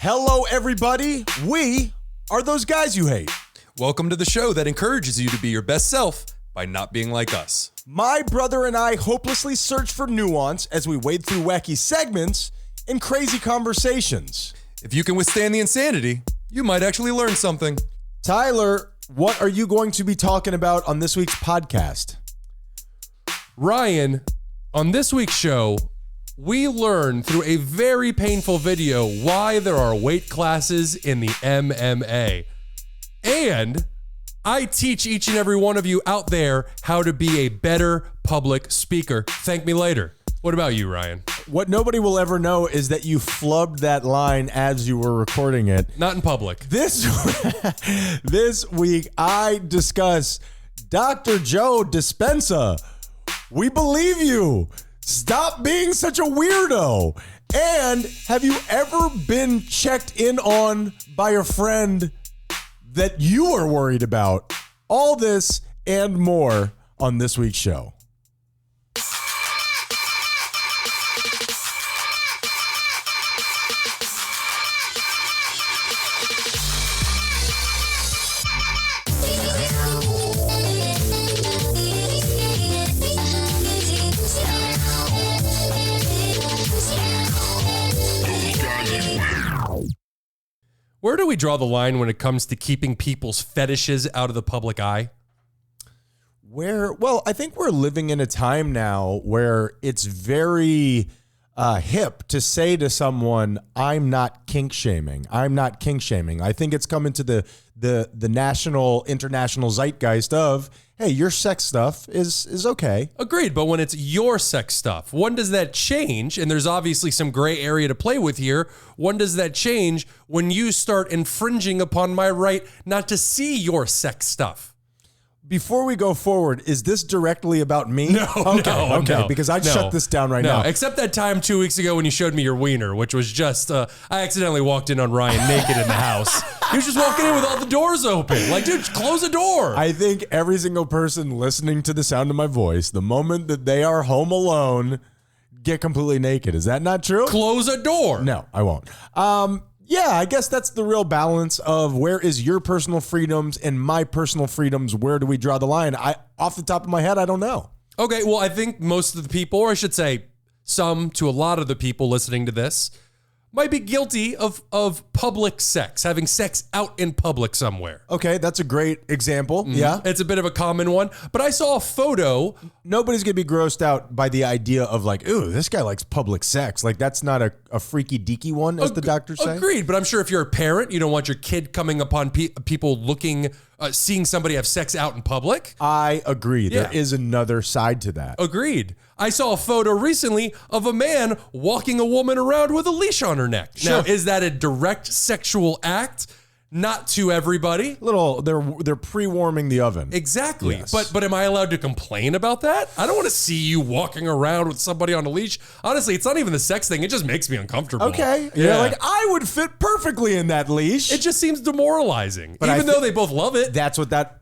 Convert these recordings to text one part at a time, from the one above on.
Hello, everybody. We are those guys you hate. Welcome to the show that encourages you to be your best self by not being like us. My brother and I hopelessly search for nuance as we wade through wacky segments and crazy conversations. If you can withstand the insanity, you might actually learn something. Tyler, what are you going to be talking about on this week's podcast? Ryan, on this week's show, we learn through a very painful video why there are weight classes in the MMA. And I teach each and every one of you out there how to be a better public speaker. Thank me later. What about you, Ryan? What nobody will ever know is that you flubbed that line as you were recording it. Not in public. This week, I discuss Dr. Joe Dispenza. We believe you. Stop being such a weirdo. And have you ever been checked in on by a friend that you are worried about? All this and more on this week's show. Where do we draw the line when it comes to keeping people's fetishes out of the public eye? Well, I think we're living in a time now where it's very hip to say to someone, I'm not kink shaming. I'm not kink shaming. I think it's come into the national, international zeitgeist of, hey, your sex stuff is okay. Agreed, but when it's your sex stuff, when does that change? And there's obviously some gray area to play with here. When does that change when you start infringing upon my right not to see your sex stuff? Before we go forward, is this directly about me? No, okay, because I'd shut this down right now. Except that time 2 weeks ago when you showed me your wiener, which was just, I accidentally walked in on Ryan naked in the house. He was just walking in with all the doors open. Like, dude, close a door. I think every single person listening to the sound of my voice, the moment that they are home alone, get completely naked. Is that not true? Close a door. No, I won't. Yeah, I guess that's the real balance of where is your personal freedoms and my personal freedoms. Where do we draw the line? Off the top of my head, I don't know. Okay, well, I think most of the people, or I should say some to a lot of the people listening to this, might be guilty of public sex, having sex out in public somewhere. Okay, that's a great example. Yeah. It's a bit of a common one, but I saw a photo. Nobody's going to be grossed out by the idea of like, ooh, this guy likes public sex. Like, that's not a freaky deaky one, as the doctors say. Agreed, but I'm sure if you're a parent, you don't want your kid coming upon people looking, seeing somebody have sex out in public. I agree. Yeah. There is another side to that. Agreed. I saw a photo recently of a man walking a woman around with a leash on her neck. Sure. Now, is that a direct sexual act? Not to everybody. They're pre-warming the oven. Exactly. Yes. But am I allowed to complain about that? I don't want to see you walking around with somebody on a leash. Honestly, it's not even the sex thing. It just makes me uncomfortable. Okay. Yeah. You're like, I would fit perfectly in that leash. It just seems demoralizing. But even though they both love it. That's what that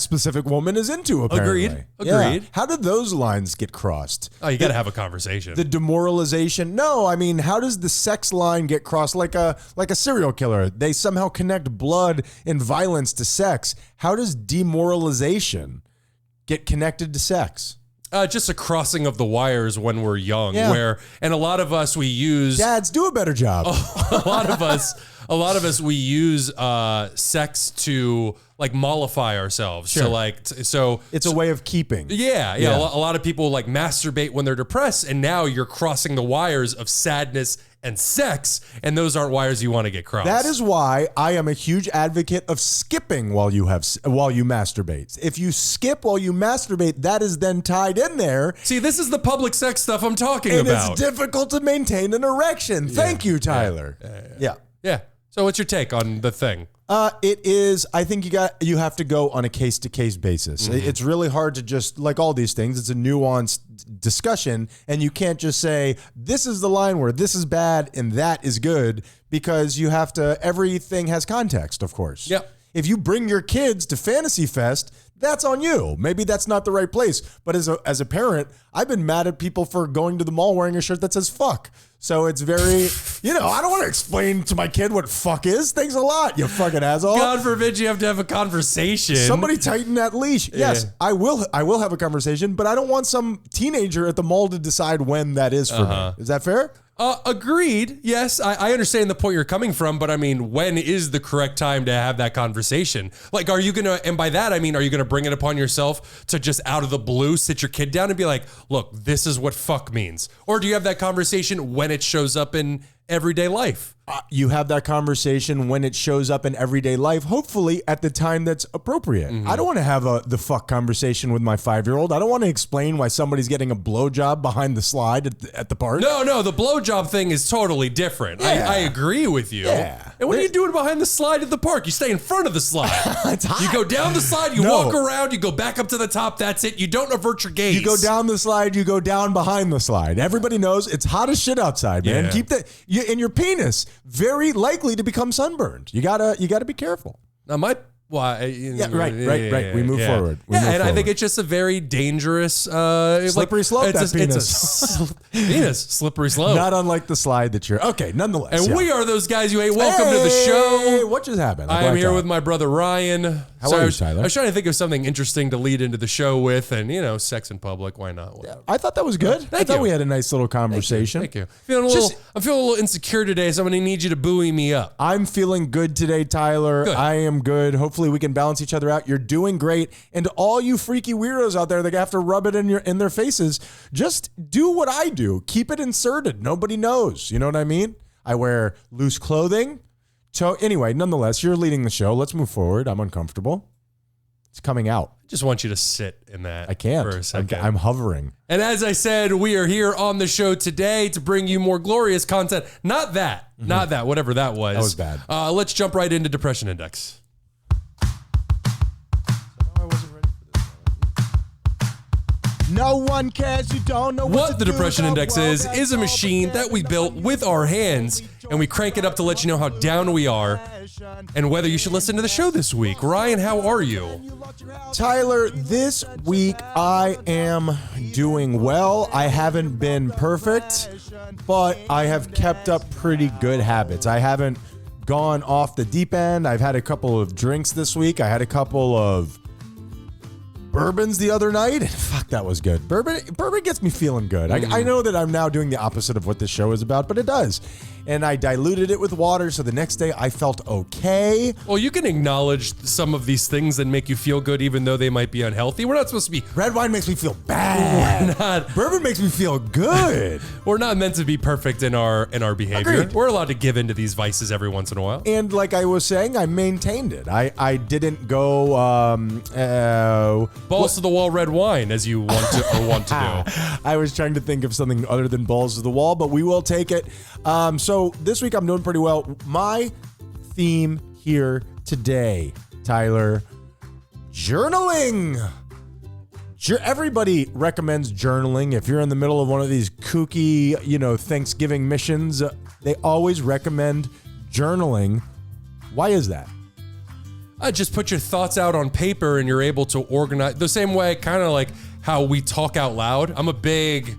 specific woman is into, apparently. Agreed. Yeah. How did those lines get crossed? Oh, you got to have a conversation. The demoralization? No, I mean, how does the sex line get crossed like a serial killer? They somehow connect blood and violence to sex. How does demoralization get connected to sex? Just a crossing of the wires when we're young, Yeah. and a lot of us, we use... Dads, do a better job. A lot of us, we use sex to like mollify ourselves. Sure. So it's a way of keeping. Yeah. A lot of people like masturbate when they're depressed, and now you're crossing the wires of sadness and sex, and those aren't wires you want to get crossed. That is why I am a huge advocate of skipping while you masturbate. If you skip while you masturbate, that is then tied in there. See, this is the public sex stuff I'm talking and about. It's difficult to maintain an erection. Thank you, Tyler. Yeah. So what's your take on the thing? It is, I think you have to go on a case-to-case basis. Mm-hmm. It's really hard to just, like all these things, it's a nuanced discussion, and you can't just say, this is the line where this is bad and that is good, because everything has context, of course. Yep. If you bring your kids to Fantasy Fest, that's on you. Maybe that's not the right place. But as a parent, I've been mad at people for going to the mall wearing a shirt that says fuck. So it's very, I don't want to explain to my kid what fuck is. Thanks a lot, you fucking asshole. God forbid you have to have a conversation. Somebody tighten that leash. Yes, I will have a conversation, but I don't want some teenager at the mall to decide when that is for me. Is that fair? Agreed. Yes, I understand the point you're coming from, but I mean, when is the correct time to have that conversation? Like, are you going to, and by that, I mean, are you going to bring it upon yourself to just out of the blue sit your kid down and be like, look, this is what fuck means? Or do you have that conversation when it shows up in everyday life? You have that conversation when it shows up in everyday life, hopefully at the time that's appropriate. I don't want to have the fuck conversation with my 5-year-old. I don't want to explain why somebody's getting a blowjob behind the slide at the park. No, the blowjob thing is totally different. Yeah. I agree with you. Yeah. And what are you doing behind the slide at the park? You stay in front of the slide. It's hot. You go down the slide, you walk around, you go back up to the top, that's it. You don't avert your gaze. You go down the slide, you go down behind the slide. Everybody knows it's hot as shit outside, man. Yeah. Keep that, and your penis very likely to become sunburned. You gotta be careful. Now Right. We move forward. I think it's just a very dangerous, slippery slope. It's a slippery slope. Not unlike the slide that you're. Okay, nonetheless. And we are those guys you hate. Welcome to the show. What just happened? I am here with my brother Ryan. How are you, Tyler? I was trying to think of something interesting to lead into the show with, and sex in public. Why not? I thought that was good. I thought we had a nice little conversation. Thank you. I'm feeling a little insecure today, so I'm going to need you to buoy me up. I'm feeling good today, Tyler. Good. I am good. Hopefully we can balance each other out. You're doing great. And to all you freaky weirdos out there that have to rub it in their faces, just do what I do. Keep it inserted. Nobody knows. You know what I mean? I wear loose clothing. So anyway, nonetheless, you're leading the show. Let's move forward. I'm uncomfortable. It's coming out. I just want you to sit in that. I can't. For a second. I'm hovering. And as I said, we are here on the show today to bring you more glorious content. Not that, whatever that was. That was bad. Let's jump right into Depression Index. No one cares, you don't know what the Depression Index is a machine that we built with our hands, and we crank it up to let you know how down we are and whether you should listen to the show this week. Ryan, how are you? Tyler, this week I am doing well. I haven't been perfect, but I have kept up pretty good habits. I haven't gone off the deep end. I've had a couple of drinks this week. I had a couple of bourbons the other night. Fuck, that was good. Bourbon gets me feeling good. I know that I'm now doing the opposite of what this show is about, but it does. And I diluted it with water, so the next day I felt okay. Well, you can acknowledge some of these things that make you feel good, even though they might be unhealthy. We're not supposed to be. Red wine makes me feel bad. Bourbon makes me feel good. We're not meant to be perfect in our behavior. Agreed. We're allowed to give into these vices every once in a while. And like I was saying, I maintained it. I didn't go balls to the wall red wine, as you want to do. I was trying to think of something other than balls to the wall, but we will take it. So this week I'm doing pretty well. My theme here today, Tyler, journaling. Everybody recommends journaling. If you're in the middle of one of these kooky, Thanksgiving missions, they always recommend journaling. Why is that? Just put your thoughts out on paper and you're able to organize the same way, kind of like how we talk out loud. I'm a big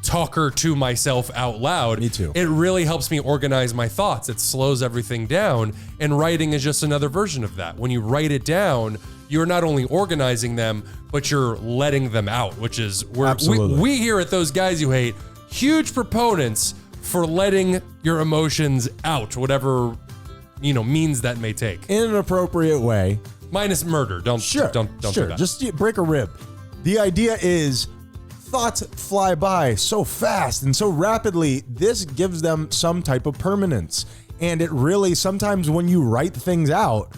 talker to myself out loud. Me too. It really helps me organize my thoughts. It slows everything down. And writing is just another version of that. When you write it down, you're not only organizing them, but you're letting them out, which is where we here at Those Guys You Hate, huge proponents for letting your emotions out, whatever means that may take. In an appropriate way. Minus murder. Don't do that. Just break a rib. The idea is thoughts fly by so fast and so rapidly. This gives them some type of permanence. And it really, sometimes when you write things out,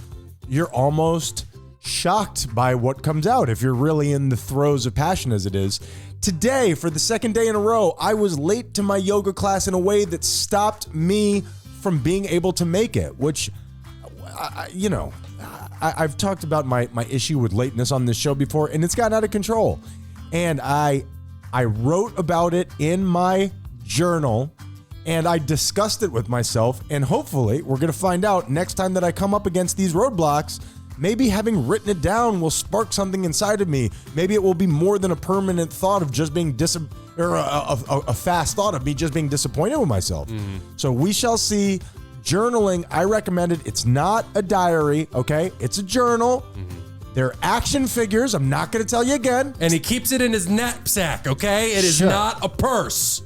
you're almost shocked by what comes out if you're really in the throes of passion as it is. Today, for the second day in a row, I was late to my yoga class in a way that stopped me from being able to make it, which, I've talked about my issue with lateness on this show before, and it's gotten out of control. And I wrote about it in my journal, and I discussed it with myself, and hopefully we're going to find out next time that I come up against these roadblocks maybe having written it down will spark something inside of me. Maybe it will be more than a permanent thought of just being a fast thought of me just being disappointed with myself. So we shall see. Journaling, I recommend it. It's not a diary, okay? It's a journal. They're action figures. I'm not going to tell you again. And he keeps it in his knapsack, okay? It is not a purse.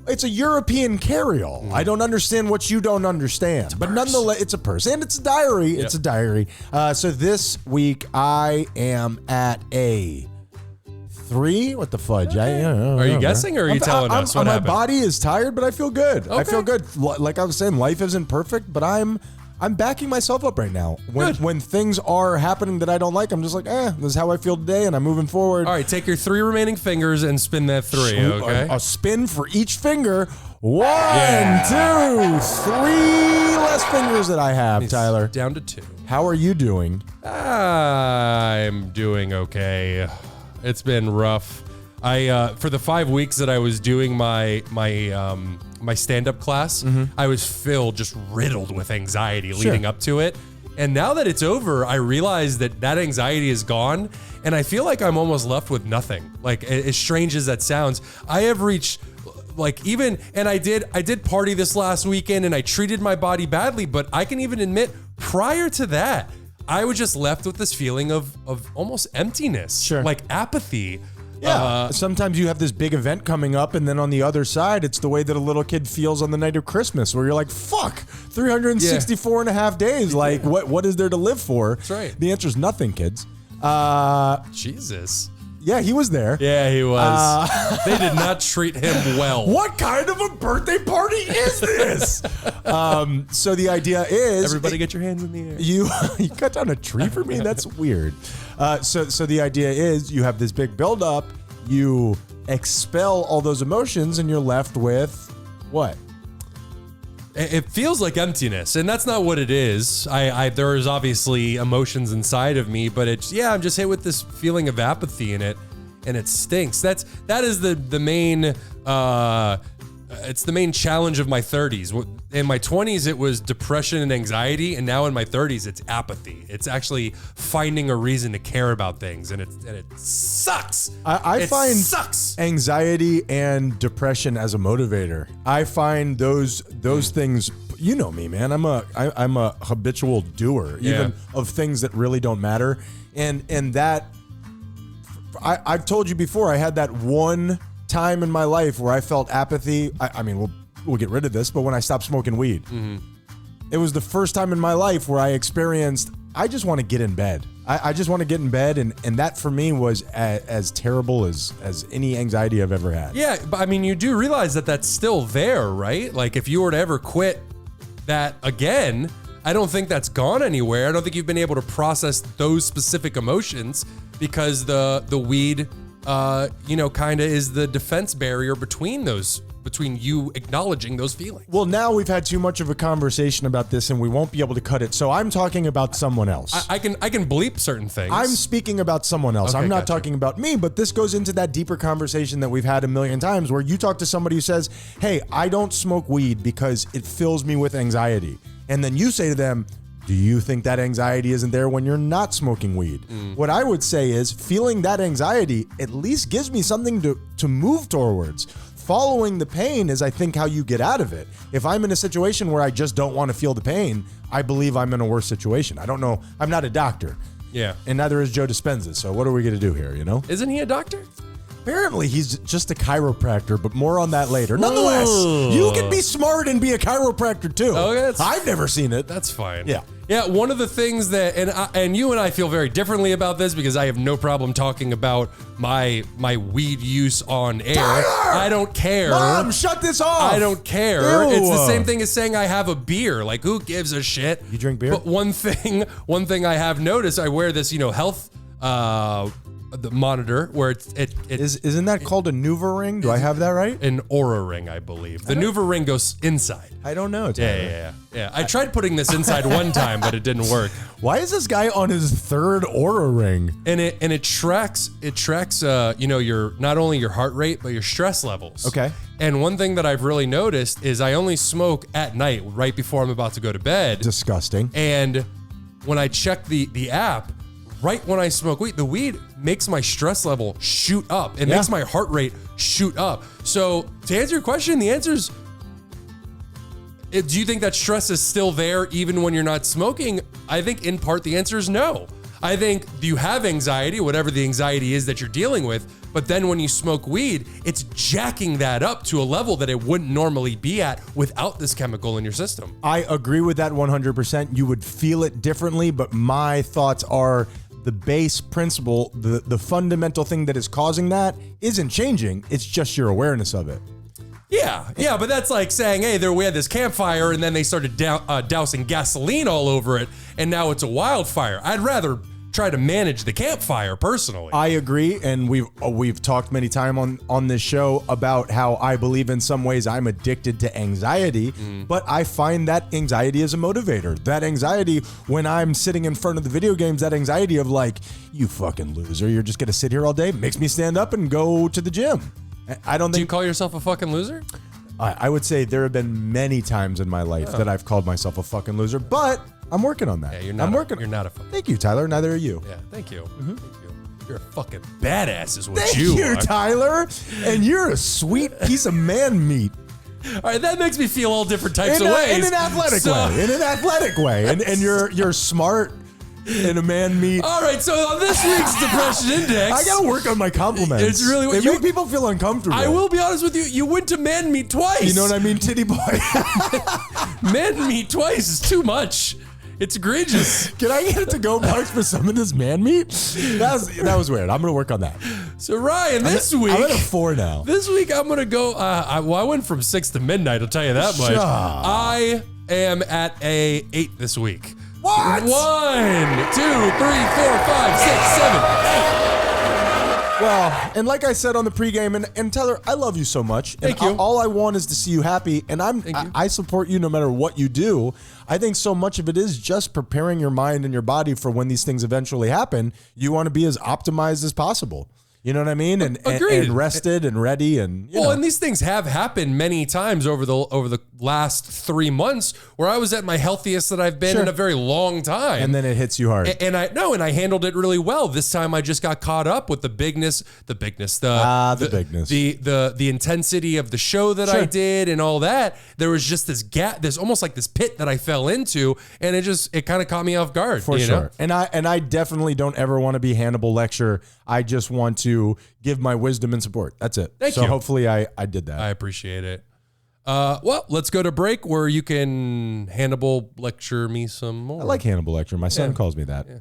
It's a European carry-all. I don't understand what you don't understand. But nonetheless, it's a purse. And it's a diary. It's a diary. So this week, I am at a 3. What the fudge? Are you guessing or are you telling us what happened? My body is tired, but I feel good. I feel good. Like I was saying, life isn't perfect, but I'm backing myself up right now. When things are happening that I don't like, I'm just like, this is how I feel today, and I'm moving forward. All right, take your 3 remaining fingers and spin that 3, okay? A spin for each finger. 1, 2, 3 less fingers that I have, Tyler. Down to 2. How are you doing? I'm doing okay. It's been rough. For the 5 weeks that I was doing my stand-up class, I was just riddled with anxiety leading up to it. And now that it's over, I realize that anxiety is gone, and I feel like I'm almost left with nothing. Like, as strange as that sounds, I have reached and I did party this last weekend, and I treated my body badly, but I can even admit prior to that, I was just left with this feeling of almost emptiness, like apathy. Yeah. Sometimes you have this big event coming up, and then on the other side, it's the way that a little kid feels on the night of Christmas, where you're like, fuck, 364 and a half days. Like, what is there to live for? That's right. The answer is nothing, kids. Jesus. Yeah, he was there. Yeah, he was. They did not treat him well. What kind of a birthday party is this? So the idea is... Everybody get your hands in the air. You cut down a tree for me? That's weird. So the idea is you have this big buildup, you expel all those emotions, and you're left with what? It feels like emptiness, and that's not what it is. There is obviously emotions inside of me, but I'm just hit with this feeling of apathy in it, and it stinks. That is the main it's the main challenge of my 30s. In my 20s, it was depression and anxiety, and now in my 30s, it's apathy. It's actually finding a reason to care about things, and it sucks. I find sucks. Anxiety and depression as a motivator. I find those things. You know me, man. I'm a habitual doer, even of things that really don't matter, and that I've told you before. I had that one time in my life where I felt apathy. I mean, we'll get rid of this, but when I stopped smoking weed, it was the first time in my life where I experienced, I just want to get in bed. I just want to get in bed, and that for me was as terrible as any anxiety I've ever had. Yeah, but I mean, you do realize that that's still there, right? Like, if you were to ever quit that again, I don't think that's gone anywhere. I don't think you've been able to process those specific emotions because the weed kind of is the defense barrier between you acknowledging those feelings. Well, now we've had too much of a conversation about this, and we won't be able to cut it. So I'm talking about someone else. I can bleep certain things. I'm speaking about someone else. Okay, I'm not gotcha. talking about me, but this goes into that deeper conversation that we've had a million times where you talk to somebody who says, hey, I don't smoke weed because it fills me with anxiety. And then you say to them, do you think that anxiety isn't there when you're not smoking weed? What I would say is feeling that anxiety at least gives me something to move towards. Following the pain is, I think, how you get out of it. If I'm in a situation where I just don't want to feel the pain, I believe I'm in a worse situation. I don't know. I'm not a doctor. Yeah. And neither is Joe Dispenza. So what are we going to do here, you know? Isn't he a doctor? Apparently, he's just a chiropractor, but more on that later. Nonetheless, you can be smart and be a chiropractor too. Okay, I've never seen it. That's fine. Yeah. Yeah, one of the things that, and you and I feel very differently about this because I have no problem talking about my weed use on air. Tyler! I don't care. Mom, shut this off. I don't care. Ew. It's the same thing as saying I have a beer. Like, who gives a shit? You drink beer? But one thing I have noticed, I wear this, health the monitor where Isn't that called a Nuva ring? Do I have that right? an Aura ring, I believe. The Nuva ring goes inside. I don't know. Tyler. Yeah. I tried putting this inside one time, but it didn't work. Why is this guy on his third Aura ring? And it tracks your not only your heart rate but your stress levels. Okay. And one thing that I've really noticed is I only smoke at night right before I'm about to go to bed. Disgusting. And when I check the app, right when I smoke weed, the weed makes my stress level shoot up. It makes my heart rate shoot up. So to answer your question, the answer is, do you think that stress is still there even when you're not smoking? I think in part the answer is no. I think you have anxiety, whatever the anxiety is that you're dealing with, but then when you smoke weed, it's jacking that up to a level that it wouldn't normally be at without this chemical in your system. I agree with that 100%. You would feel it differently, but my thoughts are the base principle, the fundamental thing that is causing that isn't changing. It's just your awareness of it. Yeah, but that's like saying, hey, we had this campfire and then they started dousing gasoline all over it and now it's a wildfire. I'd rather try to manage the campfire personally. I agree, and we've talked many times on this show about how I believe in some ways I'm addicted to anxiety, but I find that anxiety is a motivator. That anxiety when I'm sitting in front of the video games, that anxiety of like, you fucking loser, you're just gonna sit here all day, makes me stand up and go to the gym. I don't think. Do you call yourself a fucking loser? I would say there have been many times in my life that I've called myself a fucking loser, but I'm working on that. Yeah, you're not. You're not a fucking. Thank you, Tyler. Neither are you. Yeah, thank you. Thank you. You're a fucking badass, is what Thank you you, are. Tyler. And you're a sweet piece of man meat. All right, that makes me feel all different types of ways. In an athletic way. In an athletic way. And you're smart in a man meat. All right, so on this week's Depression Index, I gotta work on my compliments. It's really what they make people feel uncomfortable. I will be honest with you. You went to man meat twice. You know what I mean, titty boy? Man meat twice is too much. It's egregious. Can I get it to go parks for some of this man meat? That was weird. I'm gonna work on that. So Ryan, this week I'm at a 4 now. This week I'm gonna go. I went from 6 to midnight. I'll tell you that much. I am at a 8 this week. What? 1, 2, 3, 4, 5, 6, 7, 8. Well, and like I said on the pregame, and Tyler, I love you so much. Thank and you. All I want is to see you happy, and I support you no matter what you do. I think so much of it is just preparing your mind and your body for when these things eventually happen. You want to be as optimized as possible. You know what I mean? And rested and ready and you know. And these things have happened many times over the last 3 months where I was at my healthiest that I've been in a very long time. And then it hits you hard. And I handled it really well. This time I just got caught up with the bigness, the intensity of the show that I did and all that. There was just this gap, there's almost like this pit that I fell into, and it kind of caught me off guard. For sure. Know? And I definitely don't ever want to be Hannibal Lecter. I just want to give my wisdom and support. That's it. Thank you. So hopefully I did that. I appreciate it. Well, let's go to break where you can Hannibal lecture me some more. I like Hannibal Lecter. My son calls me that. Yeah.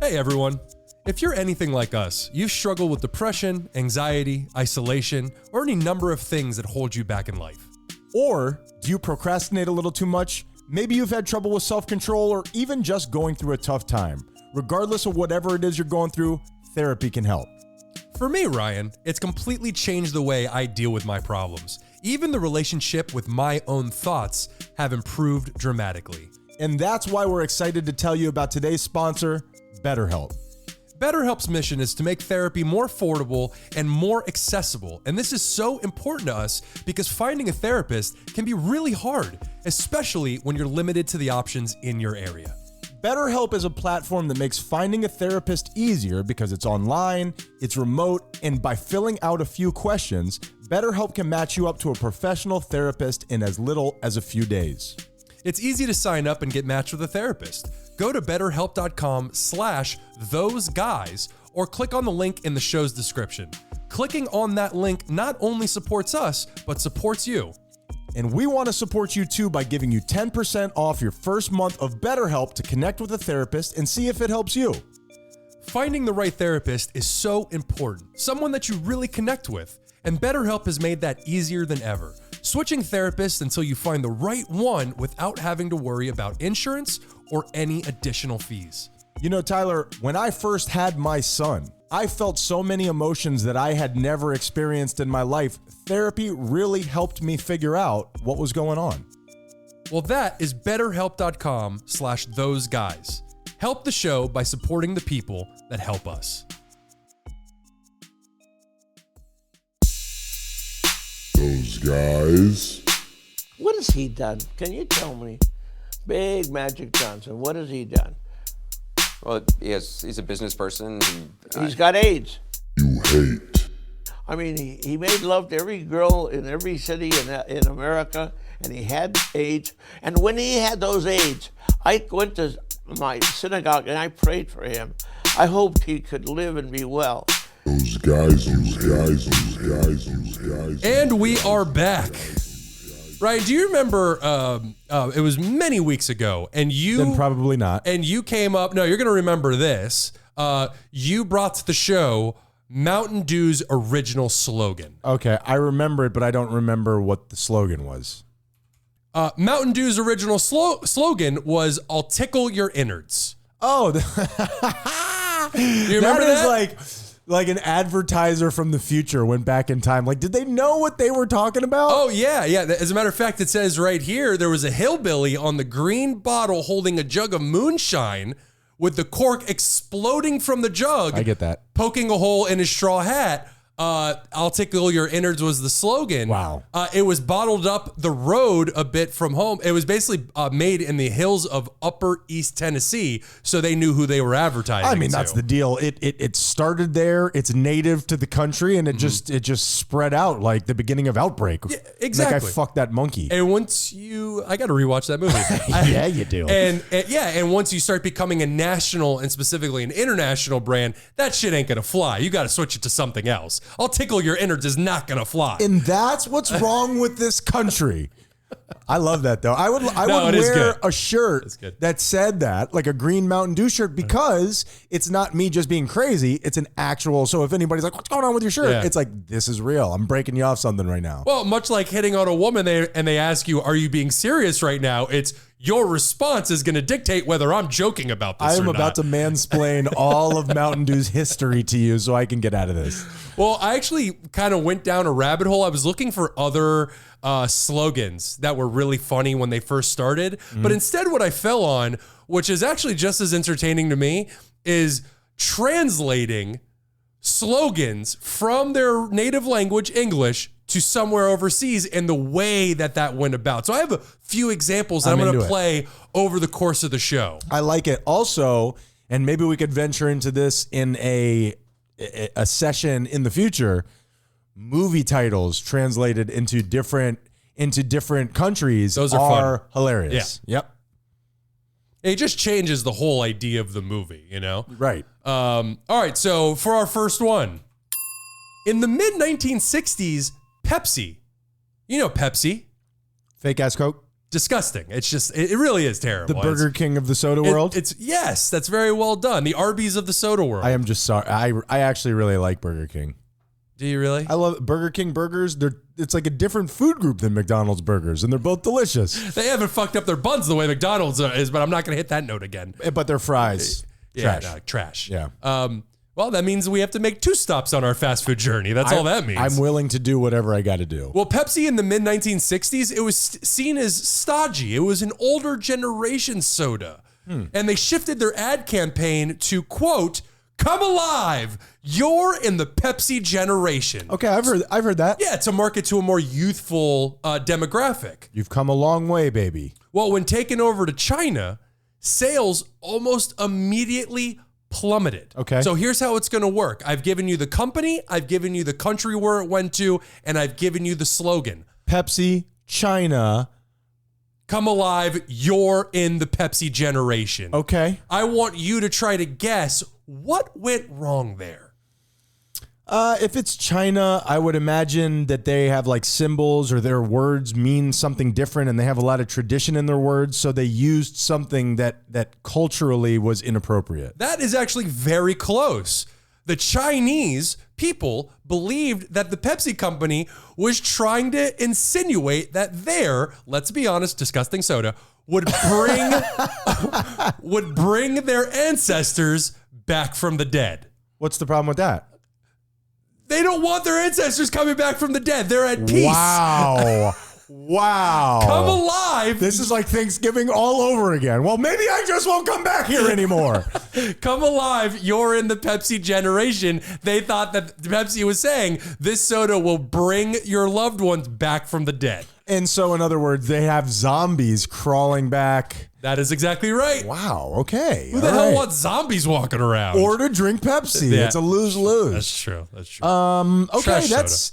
Hey everyone. If you're anything like us, you've struggled with depression, anxiety, isolation, or any number of things that hold you back in life. Or do you procrastinate a little too much? Maybe you've had trouble with self-control or even just going through a tough time. Regardless of whatever it is you're going through, therapy can help. For me, Ryan, it's completely changed the way I deal with my problems. Even the relationship with my own thoughts have improved dramatically. And that's why we're excited to tell you about today's sponsor, BetterHelp. BetterHelp's mission is to make therapy more affordable and more accessible. And this is so important to us because finding a therapist can be really hard, especially when you're limited to the options in your area. BetterHelp is a platform that makes finding a therapist easier because it's online, it's remote, and by filling out a few questions, BetterHelp can match you up to a professional therapist in as little as a few days. It's easy to sign up and get matched with a therapist. Go to betterhelp.com/thoseguys or click on the link in the show's description. Clicking on that link not only supports us, but supports you. And we want to support you too by giving you 10% off your first month of BetterHelp to connect with a therapist and see if it helps you. Finding the right therapist is so important, someone that you really connect with, and BetterHelp has made that easier than ever. Switching therapists until you find the right one without having to worry about insurance or any additional fees. You know, Tyler, when I first had my son, I felt so many emotions that I had never experienced in my life. Therapy really helped me figure out what was going on. Well, that is betterhelp.com/thoseguys. Help the show by supporting the people that help us. Those guys. What has he done? Can you tell me? Big Magic Johnson, what has he done? Well, he's a business person. He's got AIDS. You hate. I mean, he made love to every girl in every city in America, and he had AIDS. And when he had those AIDS, I went to my synagogue and I prayed for him. I hoped he could live and be well. Those guys, those guys, those guys, those guys. And we are back. Ryan, do you remember, it was many weeks ago, and you... Then probably not. And you came up, no, you're going to remember this. You brought to the show Mountain Dew's original slogan. Okay, I remember it, but I don't remember what the slogan was. Mountain Dew's original slogan was, "I'll tickle your innards." Oh, you remember that? Is like an advertiser from the future went back in time. Like, did they know what they were talking about? Oh, yeah. As a matter of fact, it says right here, there was a hillbilly on the green bottle holding a jug of moonshine with the cork exploding from the jug. I get that. Poking a hole in his straw hat. "I'll tickle your innards" was the slogan. Wow. It was bottled up the road a bit from home. It was basically made in the hills of Upper East Tennessee, so they knew who they were advertising. I mean, that's the deal. It started there. It's native to the country, and it just spread out like the beginning of Outbreak. Yeah, exactly. Like I fucked that monkey. And once I got to rewatch that movie. Yeah, you do. And once you start becoming a national and specifically an international brand, that shit ain't gonna fly. You got to switch it to something else. "I'll tickle your innards" is not gonna fly. And that's what's wrong with this country. I love that though. I would it is wear good. a shirt that said that, like a green Mountain Dew shirt, because it's not me just being crazy. It's an actual. So if anybody's like, "What's going on with your shirt?" Yeah. It's like, this is real. I'm breaking you off something right now. Well, much like hitting on a woman, they ask you, "Are you being serious right now?" It's your response is going to dictate whether I'm joking about this. I am or about not. to mansplain all of Mountain Dew's history to you so I can get out of this. Well, I actually kind of went down a rabbit hole. I was looking for other slogans that were really funny when they first started. But instead what I fell on, which is actually just as entertaining to me, is translating slogans from their native language, English, to somewhere overseas and the way that went about. So I have a few examples that I'm going to play over the course of the show. I like it. Also, and maybe we could venture into this in a session in the future, movie titles translated into different countries. Those are fun. Hilarious. Yeah. Yep. It just changes the whole idea of the movie, you know? Right. All right, so for our first one. In the mid-1960s, Pepsi. You know Pepsi. Fake ass Coke. Disgusting. It's just, it really is terrible. The Burger King of the soda world. Yes, that's very well done. The Arby's of the soda world. I am just sorry. I actually really like Burger King. Do you really? I love Burger King burgers. It's like a different food group than McDonald's burgers, and they're both delicious. They haven't fucked up their buns the way McDonald's is, but I'm not going to hit that note again. But their fries, trash. Yeah, no, trash. Yeah. Well, that means we have to make 2 stops on our fast food journey. That's all that means. I'm willing to do whatever I got to do. Well, Pepsi in the mid-1960s, it was seen as stodgy. It was an older generation soda. And they shifted their ad campaign to, quote, "Come alive, you're in the Pepsi generation." Okay, I've heard that. Yeah, to market to a more youthful demographic. You've come a long way, baby. Well, when taken over to China, sales almost immediately plummeted. Okay. So here's how it's going to work. I've given you the company, I've given you the country where it went to, and I've given you the slogan. Pepsi, China. Come alive, you're in the Pepsi generation. Okay. I want you to try to guess what went wrong there. If it's China, I would imagine that they have like symbols or their words mean something different, and they have a lot of tradition in their words, so they used something that culturally was inappropriate. That is actually very close. The Chinese people believed that the Pepsi company was trying to insinuate that their, let's be honest, disgusting soda would bring their ancestors back from the dead. What's the problem with that? They don't want their ancestors coming back from the dead. They're at peace. Wow. Wow. Come alive. This is like Thanksgiving all over again. Well, maybe I just won't come back here anymore. Come alive, you're in the Pepsi generation. They thought that Pepsi was saying this soda will bring your loved ones back from the dead. And so, in other words, they have zombies crawling back. That is exactly right. Wow, okay. Who the hell wants zombies walking around? Or to drink Pepsi. Yeah. It's a lose-lose. That's true. That's true. Okay, Trash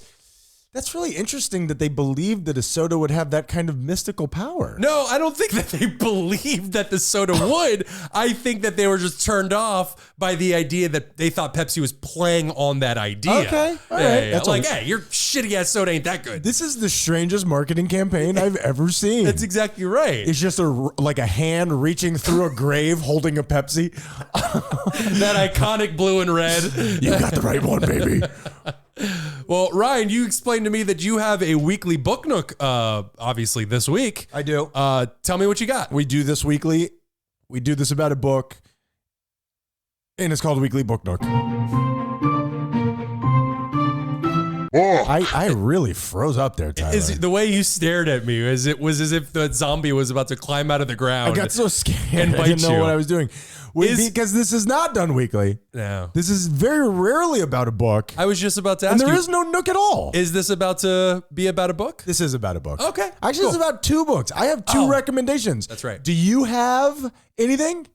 that's really interesting that they believed that a soda would have that kind of mystical power. No, I don't think that they believed that the soda would. I think that they were just turned off by the idea that they thought Pepsi was playing on that idea. Okay, all right. Yeah. That's Like, hey, your shitty ass soda ain't that good. This is the strangest marketing campaign I've ever seen. That's exactly right. It's just like a hand reaching through a grave holding a Pepsi. That iconic blue and red. You got the right one, baby. Well, Ryan, you explained to me that you have a weekly BookNook, obviously, this week. I do. Tell me what you got. We do this weekly. We do this about a book, and it's called Weekly BookNook. I really froze up there, Tyler. The way you stared at me was as if the zombie was about to climb out of the ground. I got so scared. And I didn't bite know you. what I was doing. Because this is not done weekly. No. This is very rarely about a book. I was just about to ask And there you, is no Nook at all. is this about to be about a book? This is about a book. Okay, Actually, it's cool. about 2 books. I have 2 recommendations. That's right. Do you have anything?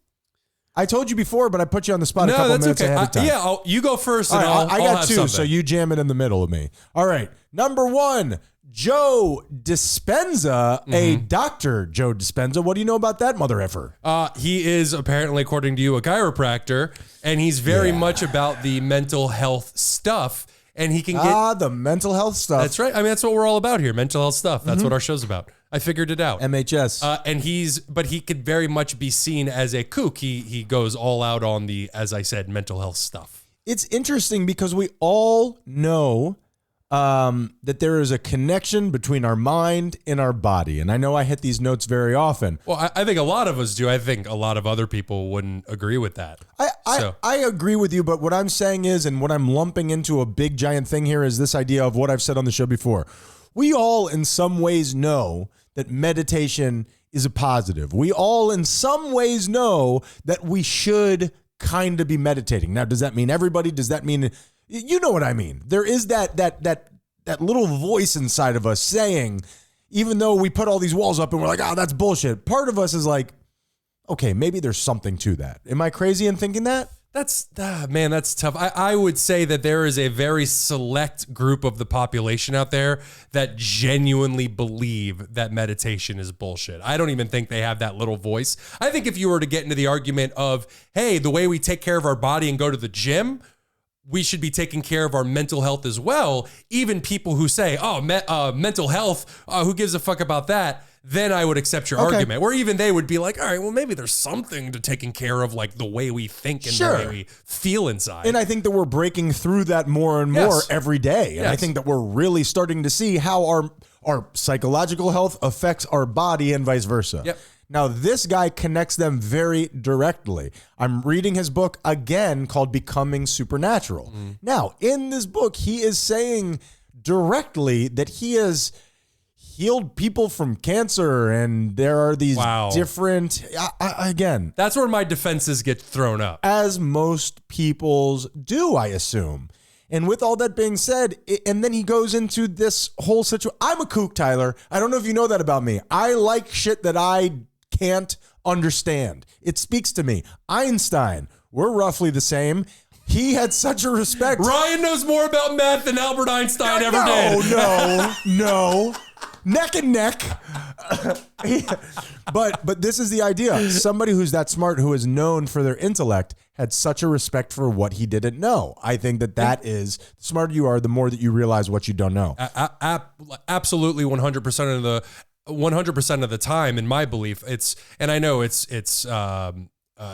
I told you before, but I put you on the spot a No, couple that's minutes okay. ahead of time. You go first, All and right, I I'll got have 2, something. so you jam it in the middle of me. All right. Number 1, Joe Dispenza, a Dr. Joe Dispenza. What do you know about that mother effer? He is apparently, according to you, a chiropractor, and he's very much about the mental health stuff. And he can get the mental health stuff. That's right. I mean, that's what we're all about here. Mental health stuff. That's what our show's about. I figured it out. MHS. And he could very much be seen as a kook. He goes all out on the, as I said, mental health stuff. It's interesting because we all know that there is a connection between our mind and our body. And I know I hit these notes very often. Well, I think a lot of us do. I think a lot of other people wouldn't agree with that. I agree with you, but what I'm saying is, and what I'm lumping into a big giant thing here is this idea of what I've said on the show before. We all in some ways know that meditation is a positive. We all in some ways know that we should kind of be meditating. Now, does that mean everybody? Does that mean, you know what I mean? There is that little voice inside of us saying, even though we put all these walls up and we're like, oh, that's bullshit. Part of us is like, okay, maybe there's something to that. Am I crazy in thinking that? That's tough. I would say that there is a very select group of the population out there that genuinely believe that meditation is bullshit. I don't even think they have that little voice. I think if you were to get into the argument of, hey, the way we take care of our body and go to the gym, we should be taking care of our mental health as well. Even people who say, oh, mental health, who gives a fuck about that? Then I would accept your argument. Where even they would be like, all right, well, maybe there's something to taking care of, like the way we think and the way we feel inside. And I think that we're breaking through that more and more every day. And I think that we're really starting to see how our psychological health affects our body and vice versa. Yep. Now, this guy connects them very directly. I'm reading his book again called Becoming Supernatural. Now, in this book, he is saying directly that he has healed people from cancer, and there are these different, again. That's where my defenses get thrown up. As most people's do, I assume. And with all that being said, and then he goes into this whole situation. I'm a kook, Tyler. I don't know if you know that about me. I like shit that I can't understand. It speaks to me. Einstein, we're roughly the same. He had such a respect. Ryan knows more about math than Albert Einstein ever did. No. Neck and neck. But this is the idea. Somebody who's that smart, who is known for their intellect, had such a respect for what he didn't know. I think that is, the smarter you are, the more that you realize what you don't know. Absolutely 100% of the time, in my belief, and I know it's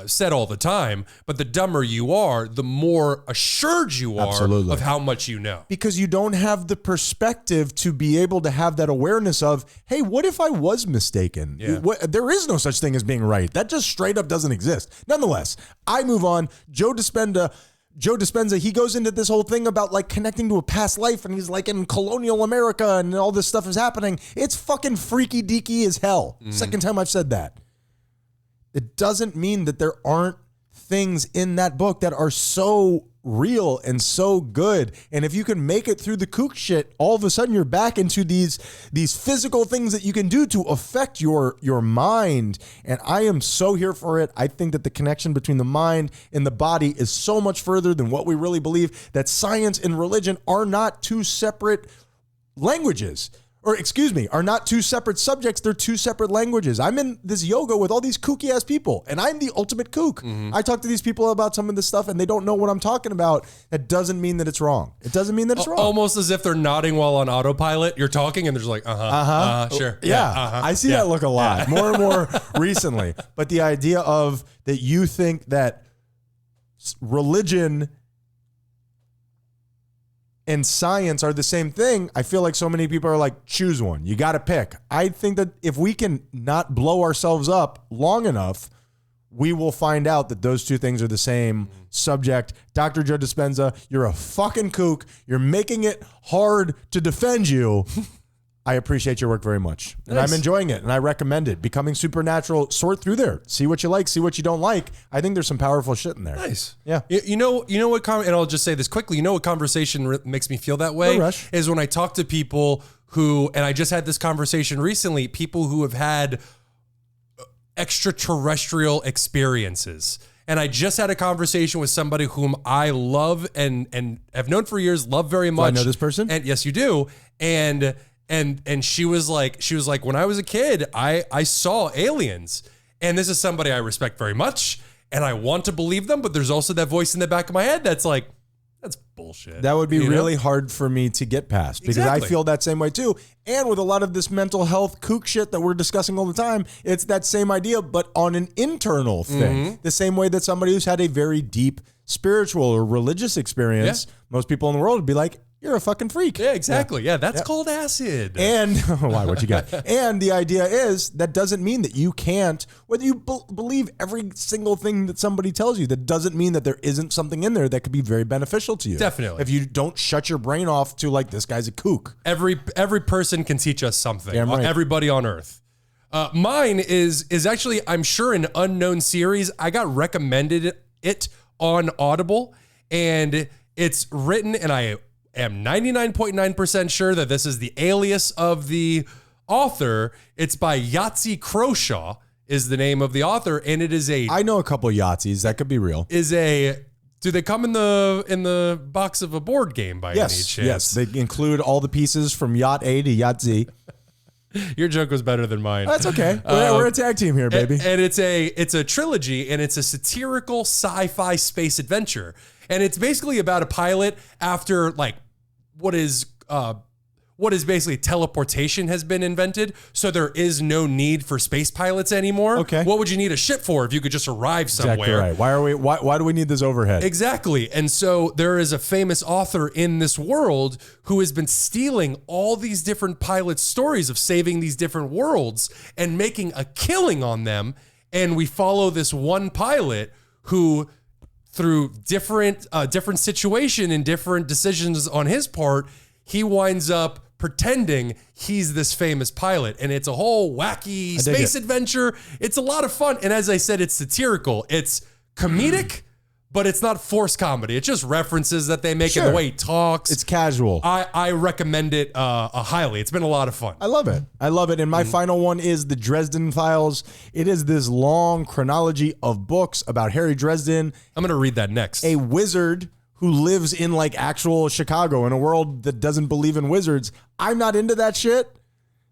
said all the time, but the dumber you are, the more assured you are of how much you know. Because you don't have the perspective to be able to have that awareness of, hey, what if I was mistaken? Yeah. There is no such thing as being right. That just straight up doesn't exist. Nonetheless, I move on. Joe Dispenza, he goes into this whole thing about like connecting to a past life, and he's like in colonial America and all this stuff is happening. It's fucking freaky deaky as hell. Second time I've said that. It doesn't mean that there aren't things in that book that are so real and so good. And if you can make it through the kook shit, all of a sudden you're back into these physical things that you can do to affect your mind. And I am so here for it. I think that the connection between the mind and the body is so much further than what we really believe, that science and religion are not two separate languages. Or excuse me, are not two separate subjects. They're two separate languages. I'm in this yoga with all these kooky ass people, and I'm the ultimate kook. I talk to these people about some of this stuff, and they don't know what I'm talking about. That doesn't mean that it's wrong. It doesn't mean that it's wrong. Almost as if they're nodding while on autopilot. You're talking, and they're just like, sure. Yeah, I see that look a lot, more and more recently. But the idea of that you think that religion and science are the same thing, I feel like so many people are like, choose one. You got to pick. I think that if we can not blow ourselves up long enough, we will find out that those two things are the same subject. Dr. Joe Dispenza, you're a fucking kook. You're making it hard to defend you. I appreciate your work very much. And Nice. I'm enjoying it, and I recommend it. Becoming Supernatural, sort through there. See what you like, see what you don't like. I think there's some powerful shit in there. Nice. Yeah. You know what, and I'll just say this quickly. You know what conversation makes me feel that way? No rush. Is when I talk to people who, and I just had this conversation recently, people who have had extraterrestrial experiences. And I just had a conversation with somebody whom I love and have known for years, love very much. Do I know this person? And yes, you do. And she was like, when I was a kid, I saw aliens. And this is somebody I respect very much, and I want to believe them, but there's also that voice in the back of my head that's like, that's bullshit. That would be You know? really hard for me to get past, because Exactly. I feel that same way too. And with a lot of this mental health kook shit that we're discussing all the time, it's that same idea, but on an internal thing. The same way that somebody who's had a very deep spiritual or religious experience, most people in the world would be like, you're a fucking freak. Yeah, exactly. Yeah, that's called acid. And why? What you got? And the idea is that doesn't mean that you can't, whether you believe every single thing that somebody tells you, that doesn't mean that there isn't something in there that could be very beneficial to you. Definitely. If you don't shut your brain off to like, this guy's a kook. Every person can teach us something. Damn right. Everybody on Earth. Mine is actually, I'm sure, an unknown series. I got recommended it on Audible, and it's written, and I am 99.9% sure that this is the alias of the author. It's by Yahtzee Croshaw is the name of the author, and it is I know a couple Yahtzees. That could be real. Do they come in the box of a board game by any chance? Yes. They include all the pieces from Yacht A to Yacht Z. Your joke was better than mine. That's okay. We're a tag team here, baby. And it's a trilogy, and it's a satirical sci-fi space adventure. And it's basically about a pilot after like what is basically teleportation has been invented. So there is no need for space pilots anymore. Okay. What would you need a ship for if you could just arrive somewhere? Exactly right. Why do we need this overhead? Exactly. And so there is a famous author in this world who has been stealing all these different pilot stories of saving these different worlds and making a killing on them. And we follow this one pilot who, through different situation and different decisions on his part, he winds up pretending he's this famous pilot, and it's a whole wacky space adventure. It's a lot of fun, and as I said, it's satirical. It's comedic, but it's not forced comedy. It just references that they make in the way he talks. It's casual. I recommend it highly. It's been a lot of fun. I love it. And my final one is the Dresden Files. It is this long chronology of books about Harry Dresden, I'm going to read that next. a wizard who lives in like actual Chicago in a world that doesn't believe in wizards. I'm not into that shit.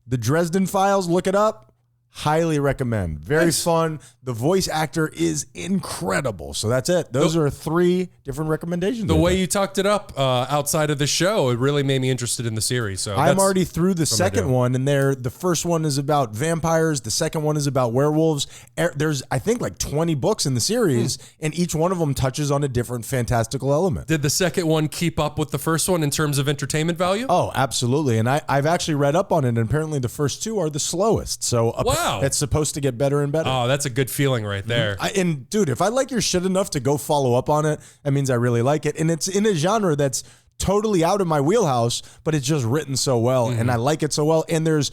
The Dresden Files, look it up. Highly recommend. Very fun. The voice actor is incredible. So that's it. Those are 3 different recommendations. The way you talked it up outside of the show, it really made me interested in the series. So I'm that's already through the second one, and the first one is about vampires. The second one is about werewolves. There's, I think, like 20 books in the series, and each one of them touches on a different fantastical element. Did the second one keep up with the first one in terms of entertainment value? Oh, absolutely. And I've actually read up on it, and apparently the first 2 are the slowest. So it's supposed to get better and better. Oh, that's a good feeling right there. And dude, if I like your shit enough to go follow up on it, that means I really like it. And it's in a genre that's totally out of my wheelhouse, but it's just written so well, and I like it so well. And there's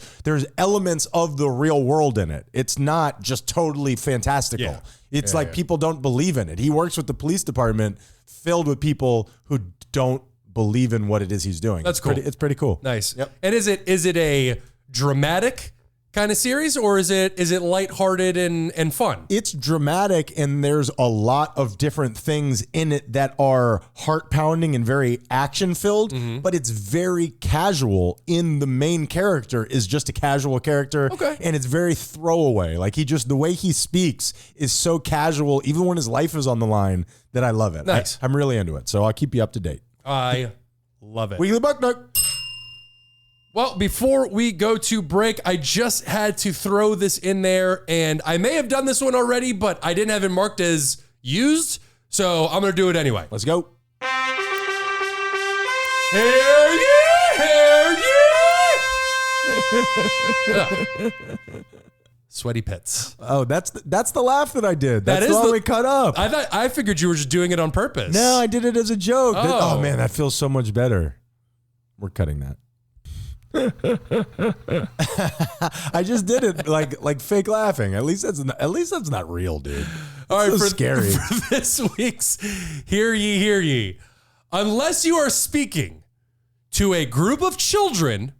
elements of the real world in it. It's not just totally fantastical. Yeah. It's like people don't believe in it. He works with the police department filled with people who don't believe in what it is he's doing. That's cool. It's pretty cool. Nice. Yep. And is it a dramatic kind of series, or is it lighthearted and fun? It's dramatic, and there's a lot of different things in it that are heart-pounding and very action-filled, but it's very casual. In the main character is just a casual character, and it's very throwaway. Like the way he speaks is so casual, even when his life is on the line, that I love it. Nice. I'm really into it, so I'll keep you up to date. I love it. Weekly BookNook. Well, before we go to break, I just had to throw this in there, and I may have done this one already, but I didn't have it marked as used, so I'm going to do it anyway. Let's go. Hell yeah! Hell yeah! Sweaty pits. Oh, that's the laugh that I did. That's That is the one the- we cut up. I figured you were just doing it on purpose. No, I did it as a joke. Oh. Oh man, that feels so much better. We're cutting that. I just did it like fake laughing. At least that's not real, dude. All right, so for, scary. for this week's Hear Ye. Unless you are speaking to a group of children,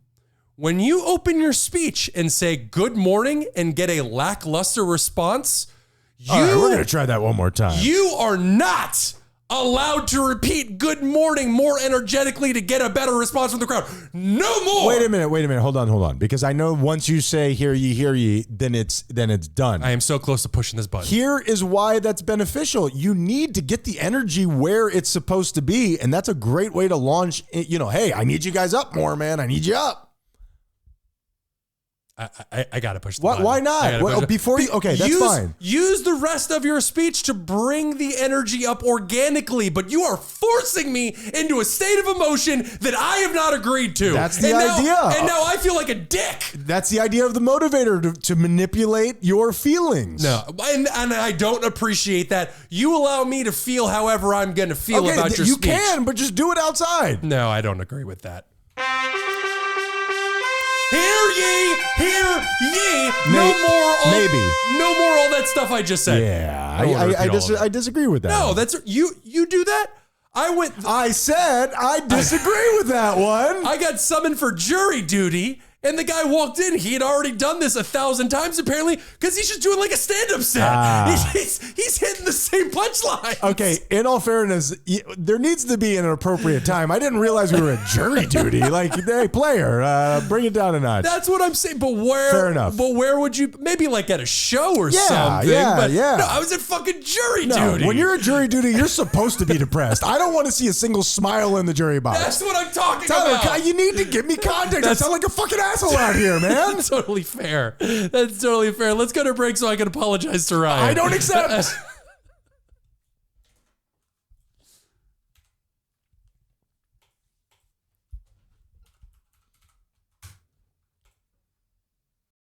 when you open your speech and say good morning and get a lackluster response, All right, we're gonna try that one more time. you are not allowed to repeat good morning more energetically to get a better response from the crowd. No more. Wait a minute. Hold on. Because I know once you say hear ye, then it's done. I am so close to pushing this button. Here is why that's beneficial. You need to get the energy where it's supposed to be, and that's a great way to launch. Hey, I need you guys up more, man. I need you up. I gotta push the button. Why I not? gotta push it. Before you, okay, that's fine. Use the rest of your speech to bring the energy up organically, but you are forcing me into a state of emotion that I have not agreed to. That's the idea. And now I feel like a dick. That's the idea of the motivator, to manipulate your feelings. No, and I don't appreciate that. You allow me to feel however I'm going to feel about your you speech. You can, but just do it outside. No, I don't agree with that. Hear ye. No more all that stuff I just said. Yeah, I won't repeat all of it. I disagree with that. No, that's you do that. I said I disagree with that one. I got summoned for jury duty, and the guy walked in. He had already done this 1,000 times apparently, because he's just doing like a stand-up set. He's hitting the same punchline. Okay, in all fairness, there needs to be an appropriate time. I didn't realize we were at jury duty. Like, hey, player, bring it down a notch. That's what I'm saying. But where? Fair enough. But where would you? Maybe like at a show or something. Yeah. No, I was at fucking jury duty. When you're at jury duty, you're supposed to be depressed. I don't want to see a single smile in the jury box. That's what I'm talking Tyler, about. you need to give me context. I sound like a fucking asshole out here, man. That's totally fair. Let's go to break so I can apologize to Ryan. I don't accept.